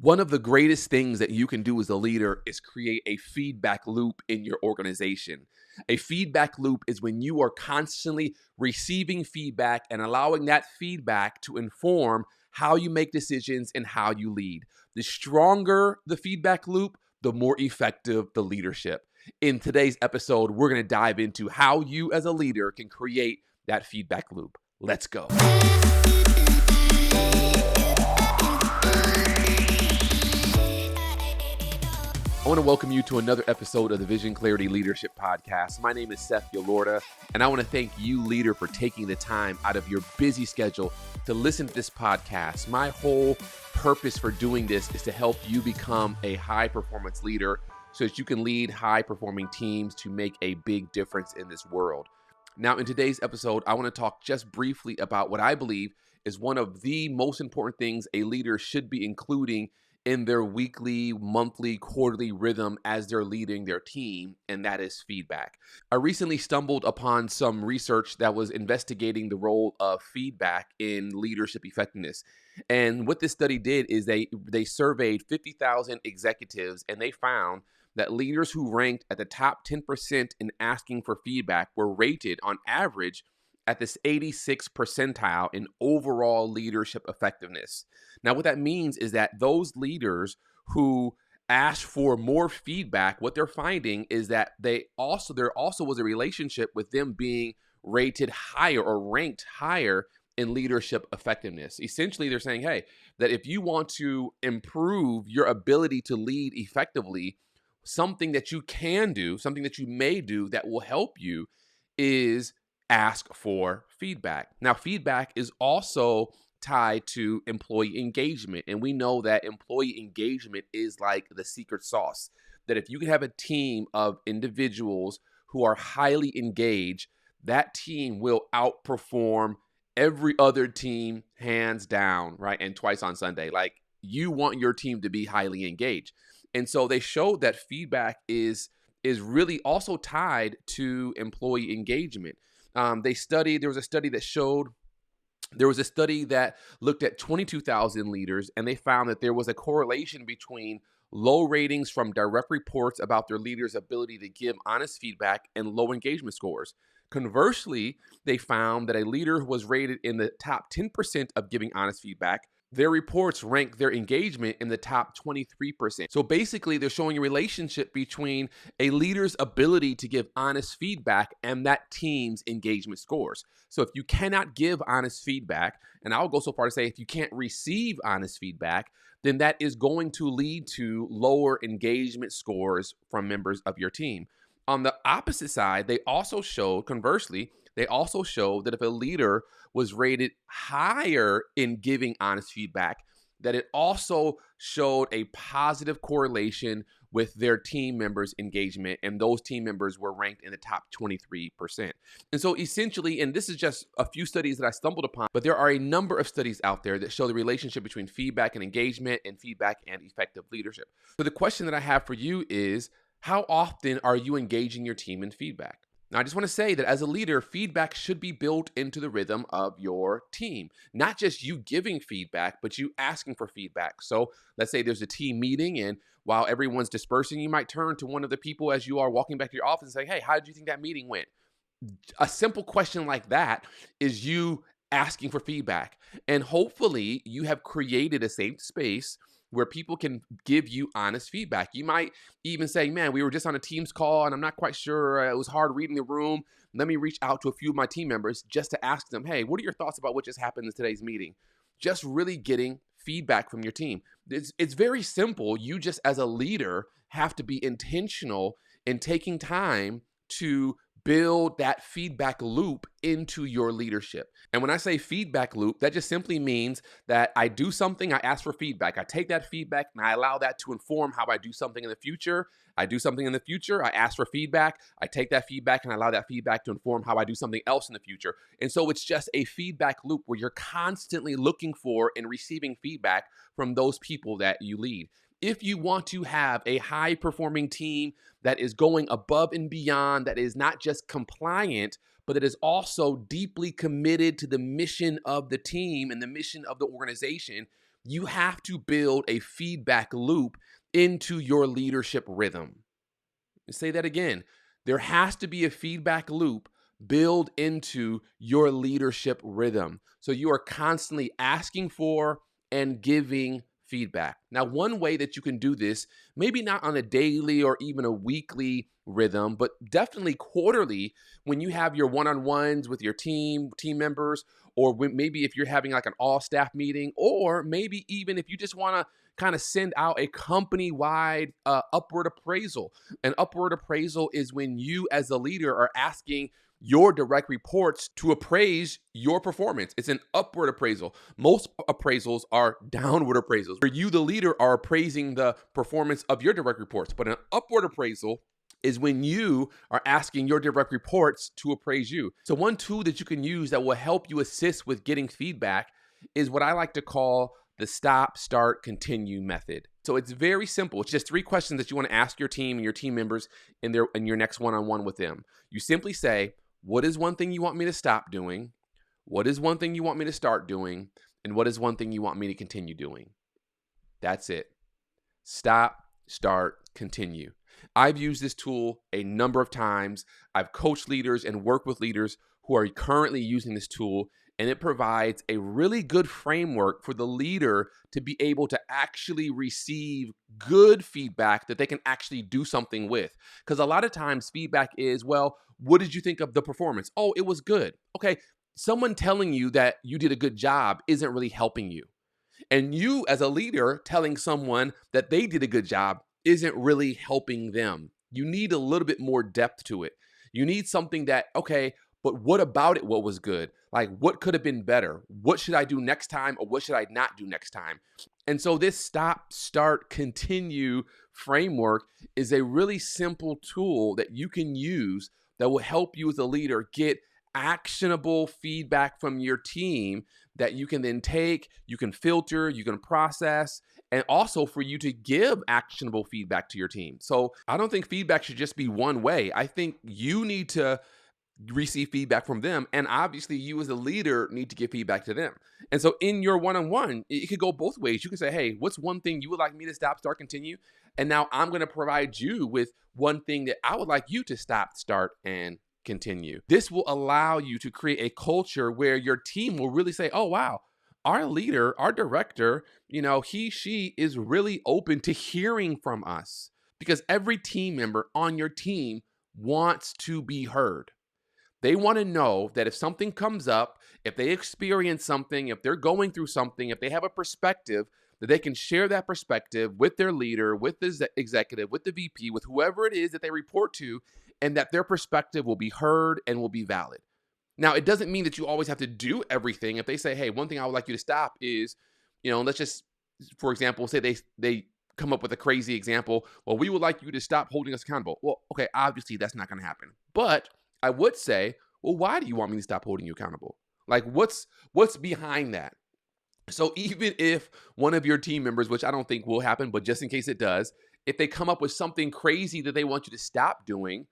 One of the greatest things that you can do as a leader is create a feedback loop in your organization. A feedback loop is when you are constantly receiving feedback and allowing that feedback to inform how you make decisions and how you lead. The stronger the feedback loop, the more effective the leadership. In today's episode, we're going to dive into how you as a leader can create that feedback loop. Let's go. I want to welcome you to another episode of the Vision Clarity Leadership Podcast. My name is Seth Yelorda, and I want to thank you, leader, for taking the time out of your busy schedule to listen to this podcast. My whole purpose for doing this is to help you become a high-performance leader so that you can lead high-performing teams to make a big difference in this world. Now, in today's episode, I want to talk just briefly about what I believe is one of the most important things a leader should be including in their weekly, monthly, quarterly rhythm as they're leading their team, and that is feedback. I recently stumbled upon some research that was investigating the role of feedback in leadership effectiveness. And what this study did is they surveyed 50,000 executives, and they found that leaders who ranked at the top 10% in asking for feedback were rated on average at this 86th percentile in overall leadership effectiveness. Now, what that means is that those leaders who ask for more feedback, what they're finding is that there also was a relationship with them being rated higher or ranked higher in leadership effectiveness. Essentially, they're saying, hey, that if you want to improve your ability to lead effectively, something that you can do, something that you may do that will help you is ask for feedback. Now, feedback is also tied to employee engagement. And we know that employee engagement is like the secret sauce. That if you can have a team of individuals who are highly engaged, that team will outperform every other team hands down, right? And twice on Sunday. Like, you want your team to be highly engaged. And so they showed that feedback is really also tied to employee engagement. There was a study that looked at 22,000 leaders, and they found that there was a correlation between low ratings from direct reports about their leaders' ability to give honest feedback and low engagement scores. Conversely, they found that a leader who was rated in the top 10% of giving honest feedback, their reports rank their engagement in the top 23%. So basically, they're showing a relationship between a leader's ability to give honest feedback and that team's engagement scores. So if you cannot give honest feedback, and I'll go so far to say if you can't receive honest feedback, then that is going to lead to lower engagement scores from members of your team. On the opposite side, conversely, they also showed that if a leader was rated higher in giving honest feedback, that it also showed a positive correlation with their team members' engagement, and those team members were ranked in the top 23%. And so essentially, and this is just a few studies that I stumbled upon, but there are a number of studies out there that show the relationship between feedback and engagement and feedback and effective leadership. So the question that I have for you is, how often are you engaging your team in feedback? Now, I just want to say that as a leader, feedback should be built into the rhythm of your team. Not just you giving feedback, but you asking for feedback. So let's say there's a team meeting, and while everyone's dispersing, you might turn to one of the people as you are walking back to your office and say, hey, how did you think that meeting went? A simple question like that is you asking for feedback. And hopefully you have created a safe space where people can give you honest feedback. You might even say, man, we were just on a Teams call and I'm not quite sure. It was hard reading the room. Let me reach out to a few of my team members just to ask them, hey, what are your thoughts about what just happened in today's meeting? Just really getting feedback from your team. It's very simple. You just as a leader have to be intentional in taking time to build that feedback loop into your leadership. And when I say feedback loop, that just simply means that I do something, I ask for feedback. I take that feedback and I allow that to inform how I do something in the future. I do something in the future, I ask for feedback. I take that feedback and I allow that feedback to inform how I do something else in the future. And so it's just a feedback loop where you're constantly looking for and receiving feedback from those people that you lead. If you want to have a high-performing team that is going above and beyond, that is not just compliant, but that is also deeply committed to the mission of the team and the mission of the organization, You have to build a feedback loop into your leadership rhythm. Say that again. There has to be a feedback loop built into your leadership rhythm. So you are constantly asking for and giving feedback. Now, one way that you can do this, maybe not on a daily or even a weekly rhythm, but definitely quarterly when you have your one-on-ones with your team members, or maybe if you're having like an all-staff meeting, or maybe even if you just want to kind of send out a company-wide upward appraisal. An upward appraisal is when you as a leader are asking your direct reports to appraise your performance. It's an upward appraisal. Most appraisals are downward appraisals, where you, the leader, are appraising the performance of your direct reports. But an upward appraisal is when you are asking your direct reports to appraise you. So one tool that you can use that will help you assist with getting feedback is what I like to call the stop, start, continue method. So it's very simple. It's just 3 questions that you want to ask your team and your team members in your next one-on-one with them. You simply say, what is one thing you want me to stop doing? What is one thing you want me to start doing? And what is one thing you want me to continue doing? That's it. Stop, start, continue. I've used this tool a number of times. I've coached leaders and worked with leaders who are currently using this tool, and it provides a really good framework for the leader to be able to actually receive good feedback that they can actually do something with. Because a lot of times feedback is, well, what did you think of the performance? Oh, it was good. Okay, someone telling you that you did a good job isn't really helping you. And you as a leader telling someone that they did a good job isn't really helping them. You need a little bit more depth to it. You need something that, okay, but what about it? What was good? Like, what could have been better? What should I do next time, or what should I not do next time? And so this stop, start, continue framework is a really simple tool that you can use that will help you as a leader get actionable feedback from your team that you can then take, you can filter, you can process, and also for you to give actionable feedback to your team. So I don't think feedback should just be one way. I think you need to receive feedback from them, and obviously you as a leader need to give feedback to them. And so in your one-on-one, it could go both ways. You can say, hey, what's one thing you would like me to stop, start, continue? And now I'm going to provide you with one thing that I would like you to stop, start, and continue. This will allow you to create a culture where your team will really say, oh, wow, our leader, our director, she is really open to hearing from us, because every team member on your team wants to be heard. They want to know that if something comes up, if they experience something, if they're going through something, if they have a perspective, that they can share that perspective with their leader, with the executive, with the VP, with whoever it is that they report to, and that their perspective will be heard and will be valid. Now, it doesn't mean that you always have to do everything. If they say, hey, one thing I would like you to stop is, let's just, for example, say they come up with a crazy example. Well, we would like you to stop holding us accountable. Well, okay, obviously that's not going to happen. But I would say, well, why do you want me to stop holding you accountable? Like, what's behind that? So even if one of your team members, which I don't think will happen, but just in case it does, if they come up with something crazy that they want you to stop doing,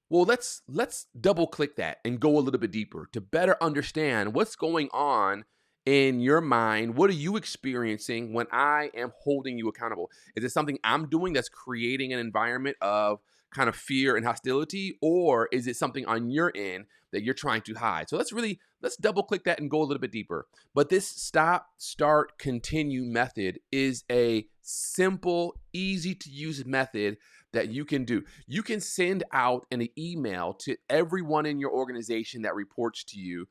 well, let's double click that and go a little bit deeper to better understand what's going on in your mind. What are you experiencing when I am holding you accountable? Is it something I'm doing that's creating an environment of kind of fear and hostility, or is it something on your end that you're trying to hide? So let's double click that and go a little bit deeper. But this stop, start, continue method is a simple, easy to use method that you can do. You can send out an email to everyone in your organization that reports to you,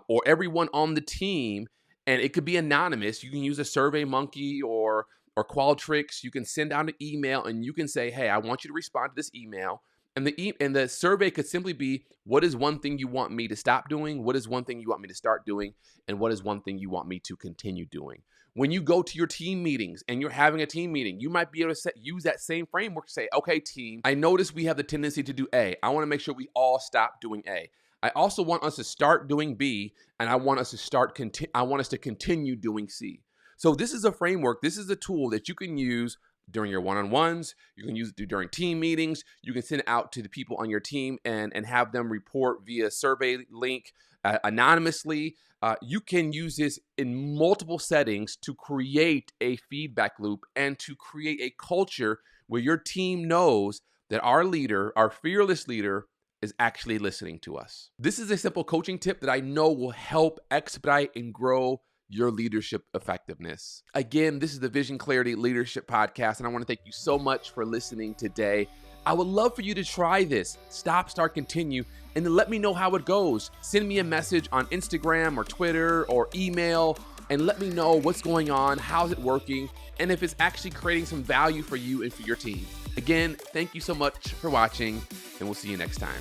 or everyone on the team, and it could be anonymous. You can use a SurveyMonkey or Qualtrics. You can send out an email and you can say, hey, I want you to respond to this email. And the survey could simply be, what is one thing you want me to stop doing? What is one thing you want me to start doing? And what is one thing you want me to continue doing? When you go to your team meetings and you're having a team meeting, you might be able to use that same framework to say, okay, team, I notice we have the tendency to do A. I want to make sure we all stop doing A. I also want us to start doing B, and I want us to continue doing C. So this is a framework. This is a tool that you can use during your one-on-ones. You can use it during team meetings. You can send it out to the people on your team and have them report via survey link anonymously. You can use this in multiple settings to create a feedback loop and to create a culture where your team knows that our leader, our fearless leader, is actually listening to us. This is a simple coaching tip that I know will help expedite and grow your leadership effectiveness. Again, this is the Vision Clarity Leadership Podcast, and I want to thank you so much for listening today. I would love for you to try this, stop, start, continue, and then let me know how it goes. Send me a message on Instagram or Twitter or email, and let me know what's going on, how's it working, and if it's actually creating some value for you and for your team. Again, thank you so much for watching, and we'll see you next time.